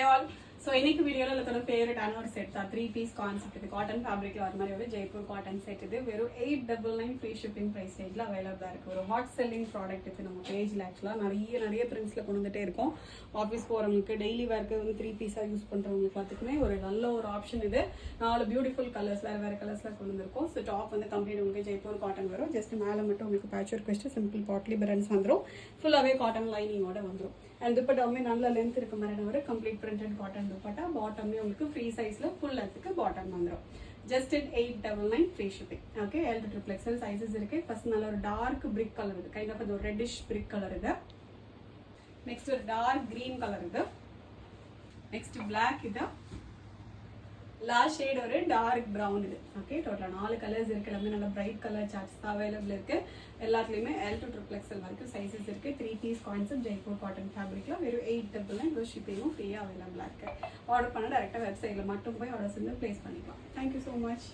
Hi all. So இன்னைக்கு வீடியோல உங்களோட ஃபேவரட்டான ஒரு செட் தான் 3 பீஸ் கான்செப்ட் இது காட்டன் ஃபேப்ரிக்ல வர மாதிரி ஒரு ஜெய்ப்பூர் காட்டன் செட் இது வெறும் 899 ஃப்ரீ ஷிப்பிங் பிரைஸ் ரேஞ்ச்ல அவைலபிளா இருக்கு ஒரு ஹாட் செல்லிங் ப்ராடக்ட் இது நம்ம பேஜ்ல ஆக்சுவலா நிறைய பிரிண்ட்ஸ்ல கொண்டு வந்துட்டே இருக்கோம் ஆஃபீஸ் போறவங்களுக்கு டெய்லி வேர்க்கு வந்து 3 பீஸா யூஸ் பண்றவங்களுக்கு எல்லாத்துக்குமே ஒரு நல்ல ஒரு ஆப்ஷன் இது நாலு பியூட்டிஃபுல் கலர்ஸ் வேற கலர்ஸ்ல கொண்டு வந்திருக்கோம் ஸோ டாப் வந்து கம்ப்ளீட் உங்களுக்கு ஜெய்ப்பூர் காட்டன் வரும் ஜஸ்ட் மேல மட்டும் உங்களுக்கு பேட்ச் ஒர்க் வச்சு சிம்பிள் பாட்லி பரன்ஸ் வந்துடும் ஃபுல்லாவே காட்டன் லைனிங்கோட வந்துடும் அண்ட் துப்பட்டாவுமே நல்ல லென்த் இருக்க மாதிரி ஒரு கம்ப்ளீட் பிரிண்டட் காட்டன் துப்பட்டா பாட்டமே உங்களுக்கு ஃப்ரீ சைஸ்ல ஃபுல் லென்த்துக்கு பாட்டம் வந்துடும் just in 899 free shipping okay L to XXL sizes இருக்கு ஃபர்ஸ்ட் நல்ல ஒரு டார்க் பிரிக் கலர் இது கைண்ட் ஆஃப் ஒரு ரெட்டிஷ் பிரிக் கலர் இது நெக்ஸ்ட் ஒரு டார்க் கிரீன் கலர் இது நெக்ஸ்ட் பிளாக் இது லாஸ்ட் ஷேட் ஒரு டார்க் ப்ரௌன் இது ஓகே டோட்டலாக 4 கலர்ஸ் இருக்கு எல்லாமே நல்ல பிரைட் கலர் சார்ட்ஸ் தான் அவைலபிள் இருக்கு எல்லாத்துலேயுமே L to XXL வரைக்கும் சைஸஸ் இருக்கு 3 பீஸ் கான்செப்ட் ஜெய்ப்பூர் காட்டன் ஃபேப்ரிக்ல வெறும் 899 ஷிப்பிங்கும் ஃப்ரீயாக அவைலபிளாக இருக்கு ஆர்டர் பண்ண டேரெக்டாக வெப்சைட்ல மட்டும் போய் ஆர்டர் செஞ்சு பிளேஸ் பண்ணிக்கலாம் தேங்க்யூ ஸோ மச்